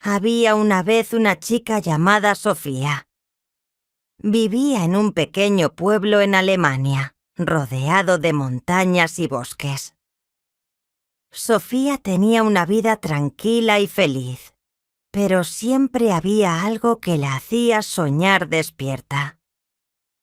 Había una vez una chica llamada Sofía. Vivía en un pequeño pueblo en Alemania, rodeado de montañas y bosques. Sofía tenía una vida tranquila y feliz, pero siempre había algo que la hacía soñar despierta.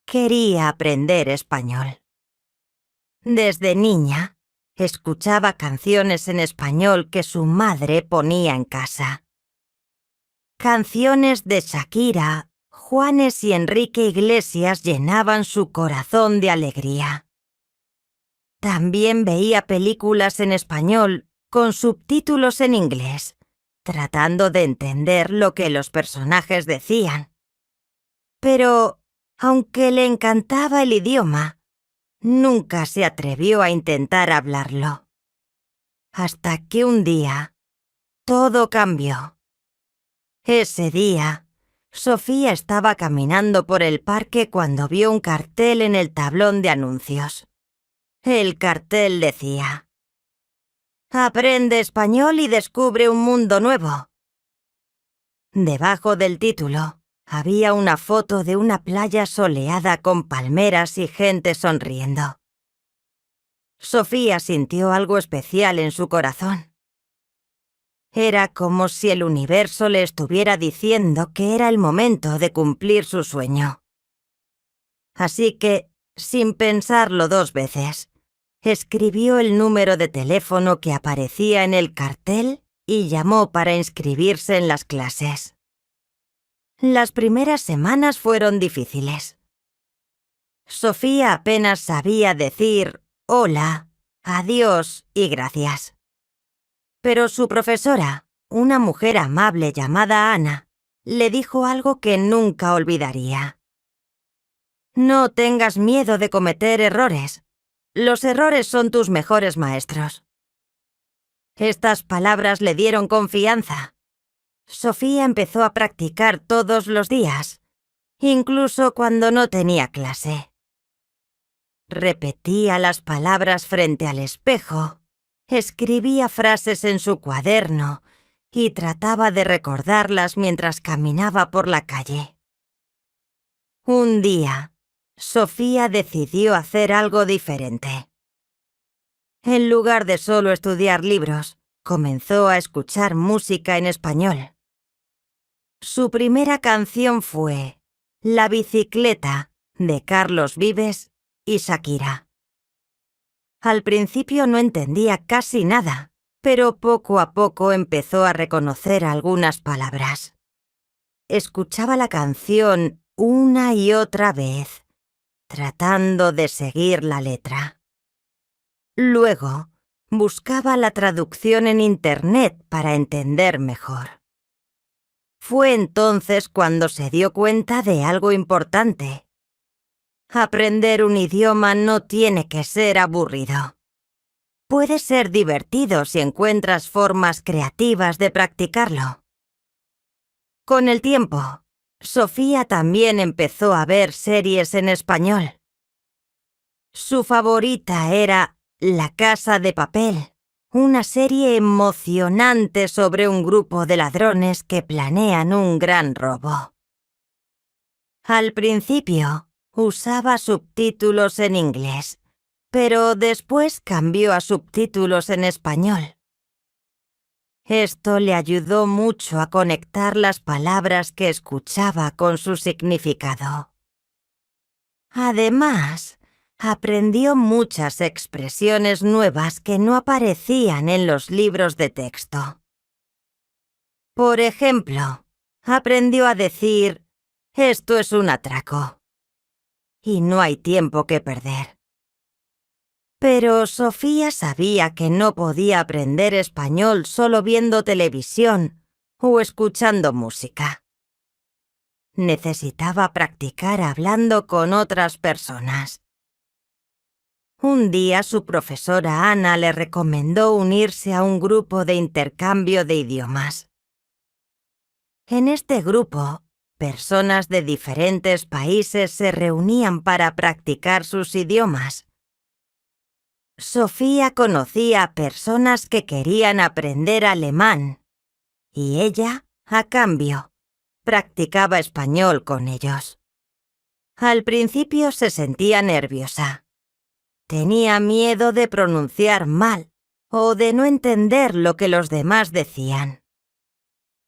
Quería aprender español. Desde niña, escuchaba canciones en español que su madre ponía en casa. Canciones de Shakira, Juanes y Enrique Iglesias llenaban su corazón de alegría. También veía películas en español con subtítulos en inglés, tratando de entender lo que los personajes decían. Pero, aunque le encantaba el idioma, nunca se atrevió a intentar hablarlo. Hasta que un día, todo cambió. Ese día, Sofía estaba caminando por el parque cuando vio un cartel en el tablón de anuncios. El cartel decía: «Aprende español y descubre un mundo nuevo». Debajo del título había una foto de una playa soleada con palmeras y gente sonriendo. Sofía sintió algo especial en su corazón. Era como si el universo le estuviera diciendo que era el momento de cumplir su sueño. Así que, sin pensarlo dos veces, escribió el número de teléfono que aparecía en el cartel y llamó para inscribirse en las clases. Las primeras semanas fueron difíciles. Sofía apenas sabía decir hola, adiós y gracias. Pero su profesora, una mujer amable llamada Ana, le dijo algo que nunca olvidaría. «No tengas miedo de cometer errores. Los errores son tus mejores maestros». Estas palabras le dieron confianza. Sofía empezó a practicar todos los días, incluso cuando no tenía clase. Repetía las palabras frente al espejo, escribía frases en su cuaderno y trataba de recordarlas mientras caminaba por la calle. Un día, Sofía decidió hacer algo diferente. En lugar de solo estudiar libros, comenzó a escuchar música en español. Su primera canción fue La bicicleta, de Carlos Vives y Shakira. Al principio no entendía casi nada, pero poco a poco empezó a reconocer algunas palabras. Escuchaba la canción una y otra vez, tratando de seguir la letra. Luego, buscaba la traducción en Internet para entender mejor. Fue entonces cuando se dio cuenta de algo importante. Aprender un idioma no tiene que ser aburrido. Puede ser divertido si encuentras formas creativas de practicarlo. Con el tiempo, Sofía también empezó a ver series en español. Su favorita era La Casa de Papel, una serie emocionante sobre un grupo de ladrones que planean un gran robo. Al principio, usaba subtítulos en inglés, pero después cambió a subtítulos en español. Esto le ayudó mucho a conectar las palabras que escuchaba con su significado. Además, aprendió muchas expresiones nuevas que no aparecían en los libros de texto. Por ejemplo, aprendió a decir «esto es un atraco» y «no hay tiempo que perder». Pero Sofía sabía que no podía aprender español solo viendo televisión o escuchando música. Necesitaba practicar hablando con otras personas. Un día su profesora Ana le recomendó unirse a un grupo de intercambio de idiomas. En este grupo, personas de diferentes países se reunían para practicar sus idiomas. Sofía conocía a personas que querían aprender alemán y ella A cambio, practicaba español con ellos. Al principio se sentía nerviosa. Tenía miedo de pronunciar mal o de no entender lo que los demás decían.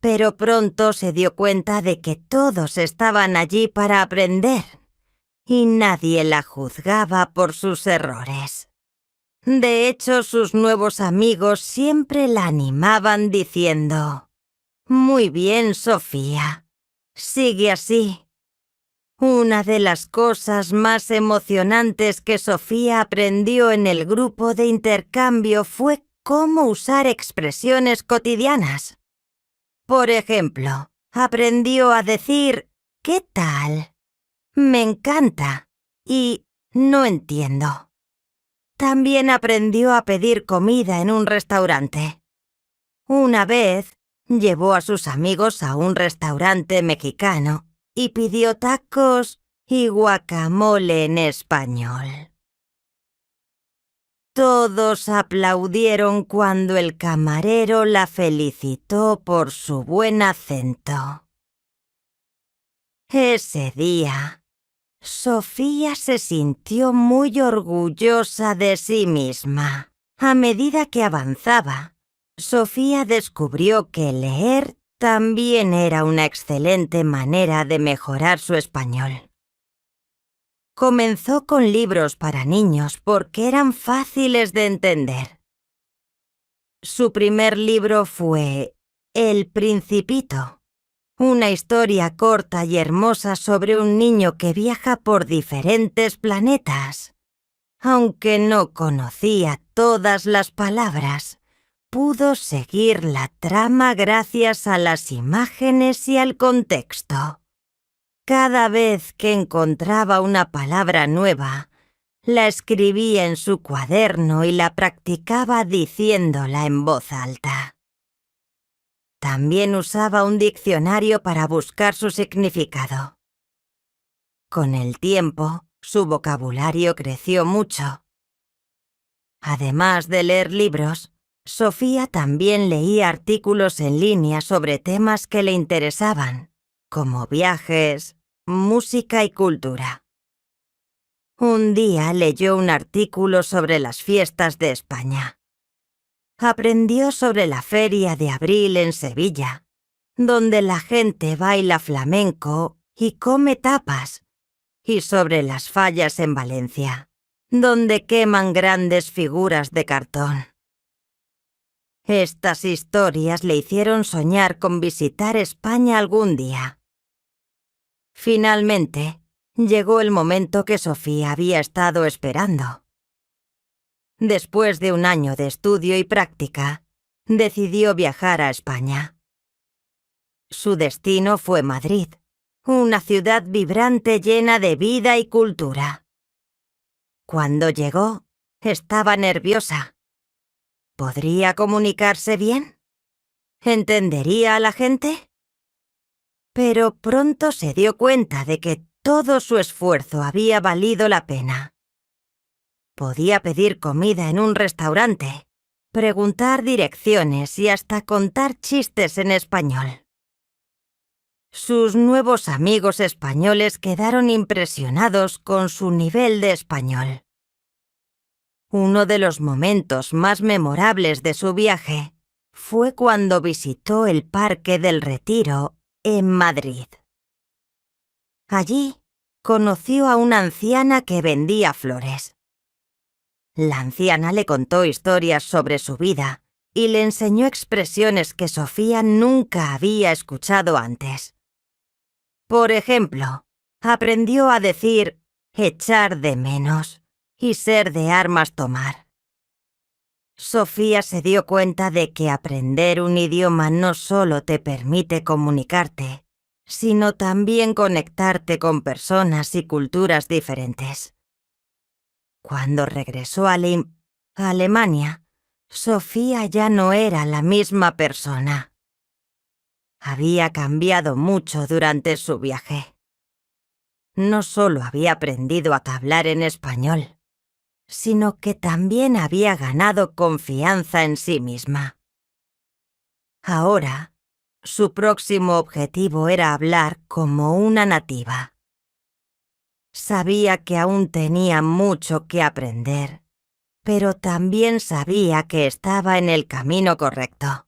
Pero pronto se dio cuenta de que todos estaban allí para aprender y nadie la juzgaba por sus errores. De hecho, sus nuevos amigos siempre la animaban diciendo: «Muy bien, Sofía. Sigue así». Una de las cosas más emocionantes que Sofía aprendió en el grupo de intercambio fue cómo usar expresiones cotidianas. Por ejemplo, aprendió a decir «¿Qué tal?», «Me encanta» y «No entiendo». También aprendió a pedir comida en un restaurante. Una vez, llevó a sus amigos a un restaurante mexicano y pidió tacos y guacamole en español. Todos aplaudieron cuando el camarero la felicitó por su buen acento. Ese día, Sofía se sintió muy orgullosa de sí misma. A medida que avanzaba, Sofía descubrió que leer también era una excelente manera de mejorar su español. Comenzó con libros para niños porque eran fáciles de entender. Su primer libro fue El Principito, una historia corta y hermosa sobre un niño que viaja por diferentes planetas. Aunque no conocía todas las palabras, pudo seguir la trama gracias a las imágenes y al contexto. Cada vez que encontraba una palabra nueva, la escribía en su cuaderno y la practicaba diciéndola en voz alta. También usaba un diccionario para buscar su significado. Con el tiempo, su vocabulario creció mucho. Además de leer libros, Sofía también leía artículos en línea sobre temas que le interesaban, como viajes, música y cultura. Un día leyó un artículo sobre las fiestas de España. Aprendió sobre la Feria de Abril en Sevilla, donde la gente baila flamenco y come tapas, y sobre las fallas en Valencia, donde queman grandes figuras de cartón. Estas historias le hicieron soñar con visitar España algún día. Finalmente, llegó el momento que Sofía había estado esperando. Después de un año de estudio y práctica, decidió viajar a España. Su destino fue Madrid, una ciudad vibrante llena de vida y cultura. Cuando llegó, estaba nerviosa. ¿Podría comunicarse bien? ¿Entendería a la gente? Pero pronto se dio cuenta de que todo su esfuerzo había valido la pena. Podía pedir comida en un restaurante, preguntar direcciones y hasta contar chistes en español. Sus nuevos amigos españoles quedaron impresionados con su nivel de español. Uno de los momentos más memorables de su viaje fue cuando visitó el Parque del Retiro en Madrid. Allí conoció a una anciana que vendía flores. La anciana le contó historias sobre su vida y le enseñó expresiones que Sofía nunca había escuchado antes. Por ejemplo, aprendió a decir echar de menos y ser de armas tomar. Sofía se dio cuenta de que aprender un idioma no solo te permite comunicarte, sino también conectarte con personas y culturas diferentes. Cuando regresó a Alemania, Sofía ya no era la misma persona. Había cambiado mucho durante su viaje. No solo había aprendido a hablar en español, sino que también había ganado confianza en sí misma. Ahora, Su próximo objetivo era hablar como una nativa. Sabía que aún tenía mucho que aprender, pero también sabía que estaba en el camino correcto.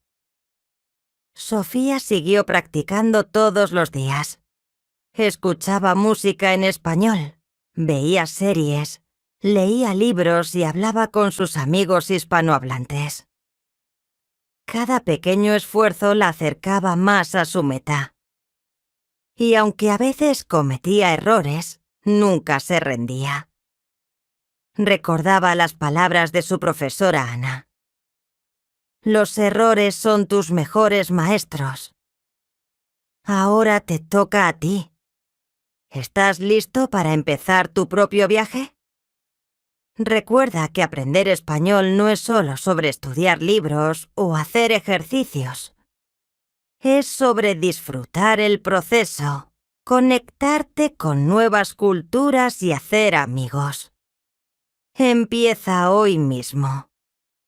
Sofía siguió practicando todos los días. Escuchaba música en español, veía series, leía libros y hablaba con sus amigos hispanohablantes. Cada pequeño esfuerzo la acercaba más a su meta. Y aunque a veces cometía errores, nunca se rendía. Recordaba las palabras de su profesora Ana. Los errores son tus mejores maestros. Ahora te toca a ti. ¿Estás listo para empezar tu propio viaje? Recuerda que aprender español no es solo sobre estudiar libros o hacer ejercicios. Es sobre disfrutar el proceso, conectarte con nuevas culturas y hacer amigos. Empieza hoy mismo.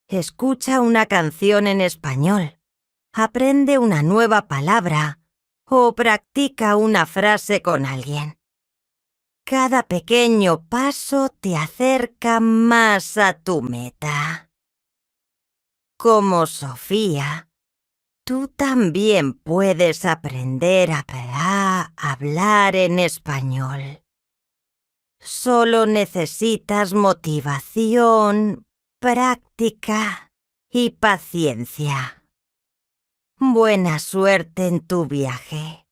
Escucha una canción en español, aprende una nueva palabra o practica una frase con alguien. Cada pequeño paso te acerca más a tu meta. Como Sofía, tú también puedes aprender a hablar en español. Solo necesitas motivación, práctica y paciencia. Buena suerte en tu viaje.